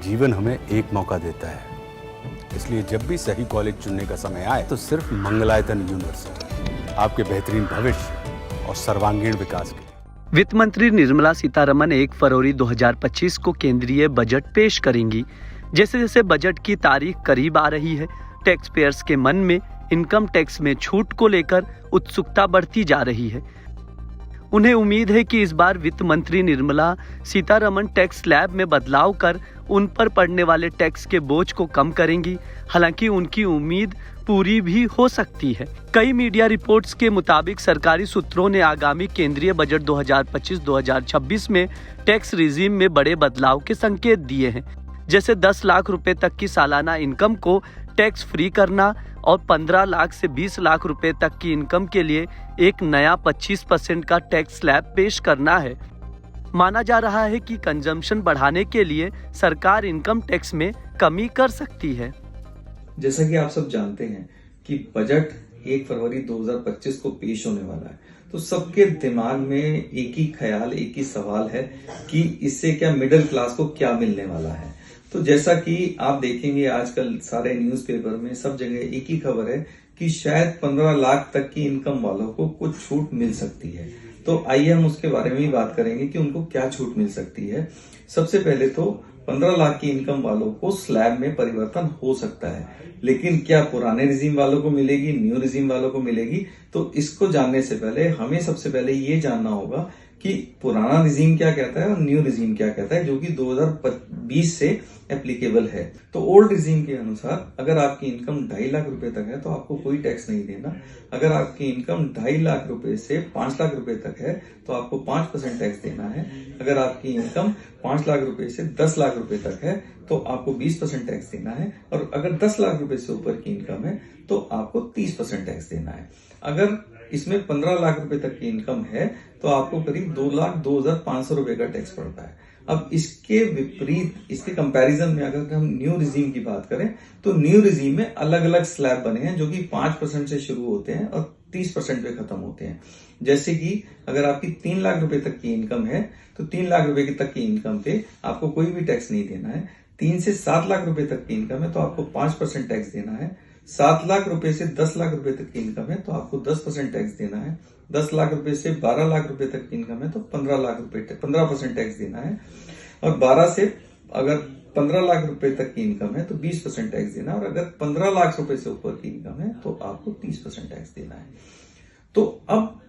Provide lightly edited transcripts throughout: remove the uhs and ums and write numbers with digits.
जीवन हमें एक मौका देता है, इसलिए जब भी सही कॉलेज चुनने का समय आए तो सिर्फ मंगलायतन यूनिवर्सिटी आपके बेहतरीन भविष्य और सर्वांगीण विकास के लिए। वित्त मंत्री निर्मला सीतारमण 1 फरवरी 2025 को केंद्रीय बजट पेश करेंगी। जैसे जैसे बजट की तारीख करीब आ रही है, टैक्स पेयर्स के मन में इनकम टैक्स में छूट को लेकर उत्सुकता बढ़ती जा रही है। उन्हें उम्मीद है कि इस बार वित्त मंत्री निर्मला सीतारमण टैक्स स्लैब में बदलाव कर उन पर पड़ने वाले टैक्स के बोझ को कम करेंगी। हालांकि उनकी उम्मीद पूरी भी हो सकती है। कई मीडिया रिपोर्ट्स के मुताबिक सरकारी सूत्रों ने आगामी केंद्रीय बजट 2025-2026 में टैक्स रिजीम में बड़े बदलाव के संकेत दिए हैं, जैसे 10 लाख रुपए तक की सालाना इनकम को टैक्स फ्री करना और 15 लाख से 20 लाख रुपए तक की इनकम के लिए एक नया 25% का टैक्स स्लैब पेश करना है। माना जा रहा है कि कंजम्पशन बढ़ाने के लिए सरकार इनकम टैक्स में कमी कर सकती है। जैसा कि आप सब जानते हैं कि बजट 1 फरवरी 2025 को पेश होने वाला है, तो सबके दिमाग में एक ही ख्याल, एक ही सवाल है कि इससे क्या मिडिल क्लास को क्या मिलने वाला है। तो जैसा कि आप देखेंगे आजकल सारे न्यूज़पेपर में सब जगह एक ही खबर है कि शायद 15 लाख तक की इनकम वालों को कुछ छूट मिल सकती है। तो आइए हम उसके बारे में ही बात करेंगे कि उनको क्या छूट मिल सकती है। सबसे पहले तो 15 लाख की इनकम वालों को स्लैब में परिवर्तन हो सकता है, लेकिन क्या पुराने रिजीम वालों को मिलेगी, न्यू रिजीम वालों को मिलेगी? तो इसको जानने से पहले हमें सबसे पहले ये जानना होगा कि पुराना रिजीम क्या कहता है और न्यू रिजीम क्या कहता है, जो कि 2020 से एप्लीकेबल है। तो ओल्ड रिजीम के अनुसार अगर आपकी इनकम 2.5 लाख रुपए तक है तो आपको कोई टैक्स नहीं देना। अगर आपकी इनकम 2.5 लाख रुपए से 5 लाख रुपए तक है तो आपको 5% टैक्स देना है। अगर आपकी इनकम 5 लाख रुपए से 10 लाख रुपए तक है तो आपको 20% टैक्स देना है। और अगर 10 लाख रुपए से ऊपर की इनकम है तो आपको 30% टैक्स देना है। अगर इसमें 15 लाख रुपए तक की इनकम है तो आपको करीब 2,02,500 रुपए का टैक्स पड़ता है। अब इसके विपरीत, इसके कंपैरिजन में अगर हम न्यू रिजीम की बात करें तो न्यू रिजीम में अलग अलग स्लैब बने हैं, जो कि 5% से शुरू होते हैं और 30% पे खत्म होते हैं। जैसे कि अगर आपकी 3 लाख रुपए तक की इनकम है तो 3 लाख रुपए तक की इनकम पे आपको कोई भी टैक्स नहीं देना है। 3 से 7 लाख रुपए तक की इनकम है तो आपको 5% टैक्स देना है। 7 लाख रुपए से 10 लाख रुपए तक की इनकम है तो आपको 10% टैक्स देना है। 10 लाख रुपए से 12 लाख रुपए तक की इनकम है तो 15% टैक्स देना है। और 12 से अगर 15 लाख रुपए तक की इनकम है तो 20% टैक्स देना है। और अगर 15 लाख रुपए से ऊपर की इनकम है तो आपको 30% टैक्स देना है। तो अब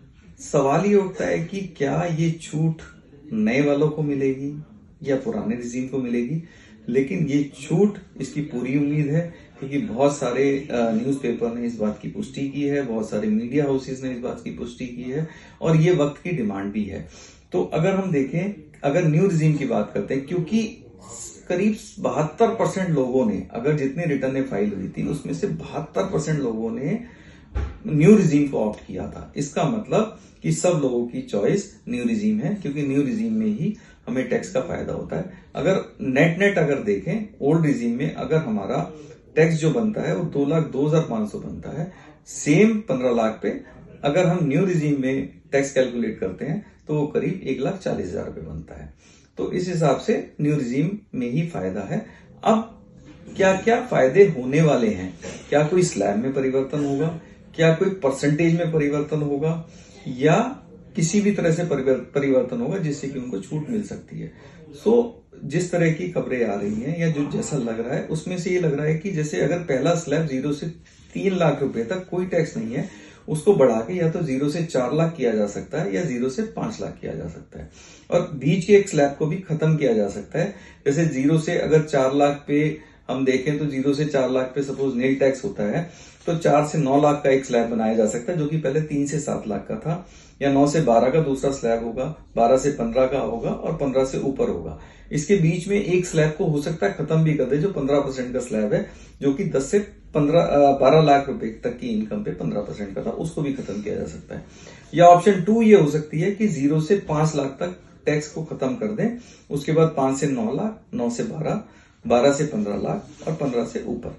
सवाल ये उठता है कि क्या ये छूट नए वालों को मिलेगी या पुराने रिजीम को मिलेगी? लेकिन ये छूट, इसकी पूरी उम्मीद है, क्योंकि बहुत सारे न्यूज़पेपर ने इस बात की पुष्टि की है, बहुत सारे मीडिया हाउसेस ने इस बात की पुष्टि की है और ये वक्त की डिमांड भी है। तो अगर हम देखें, अगर न्यू रिजीम की बात करते हैं, क्योंकि करीब 72% लोगों ने, अगर जितनी रिटर्न फाइल हुई थी उसमें से 72% लोगों ने न्यू रिजीम को ऑप्ट किया था। इसका मतलब कि सब लोगों की चॉइस न्यू रिजीम है, क्योंकि न्यू रिजीम में ही हमें टैक्स का फायदा होता है। अगर नेट अगर देखें, ओल्ड रिजीम में अगर हमारा टैक्स जो बनता है वो 2,02,500 बनता है, सेम 15 लाख पे। अगर हम न्यू रिजीम में टैक्स कैलकुलेट करते हैं तो वो करीब 1,40,000 रुपए बनता है। तो इस हिसाब से न्यू रिजीम में ही फायदा है। अब क्या क्या फायदे होने वाले हैं? क्या कोई स्लैब में परिवर्तन होगा, क्या कोई परसेंटेज में परिवर्तन होगा, या किसी भी तरह से परिवर्तन होगा जिससे कि उनको छूट मिल सकती है? जिस तरह की खबरें आ रही हैं या जो जैसा लग रहा है उसमें से ये लग रहा है कि जैसे अगर पहला स्लैब 0 से 3 लाख रुपए तक कोई टैक्स नहीं है, उसको बढ़ा के या तो 0 से 4 लाख किया जा सकता है या 0 से 5 लाख किया जा सकता है। और बीच के एक स्लैब को भी खत्म किया जा सकता है। जैसे 0 से अगर 4 लाख पे हम देखें तो 0 से 4 लाख पे सपोज नील टैक्स होता है तो 4 से 9 लाख का एक स्लैब बनाया जा सकता है, जो कि पहले 3 से 7 लाख का था। या 9 से 12 का दूसरा स्लैब होगा, 12 से 15 का होगा और 15 से ऊपर होगा। इसके बीच में एक स्लैब को हो सकता है खत्म भी कर दे, जो 15% का स्लैब है, जो कि 10 से 12 लाख रुपए तक की इनकम पे 15% का था, उसको भी खत्म किया जा सकता है। या ऑप्शन 2 ये हो सकती है कि 0 से 5 लाख तक टैक्स को खत्म कर दें, उसके बाद 5 से 9 लाख, 9 से 12, 12 से 15 लाख और 15 से ऊपर।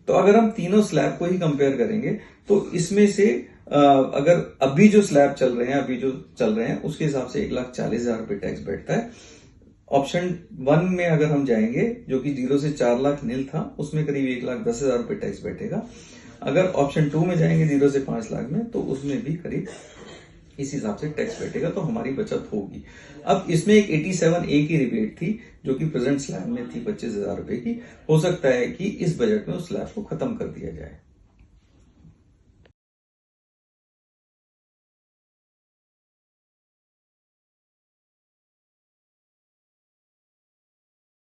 तो अगर हम तीनों स्लैब को ही कंपेयर करेंगे तो इसमें से अगर अभी जो स्लैब चल रहे हैं उसके हिसाब से 1,40,000 रुपए टैक्स बैठता है। ऑप्शन 1 में अगर हम जाएंगे, जो कि 0 से 4 लाख नील था, उसमें करीब 1,10,000 रुपए टैक्स बैठेगा। अगर ऑप्शन 2 में जाएंगे 0 से 5 लाख में, तो उसमें भी करीब इस हिसाब से टैक्स बैठेगा, तो हमारी बचत होगी। अब इसमें एक 87A की रिबेट थी, जो कि प्रेजेंट स्लैब में थी 25,000 रुपए की। हो सकता है कि इस बजट में उस स्लैब को खत्म कर दिया जाए।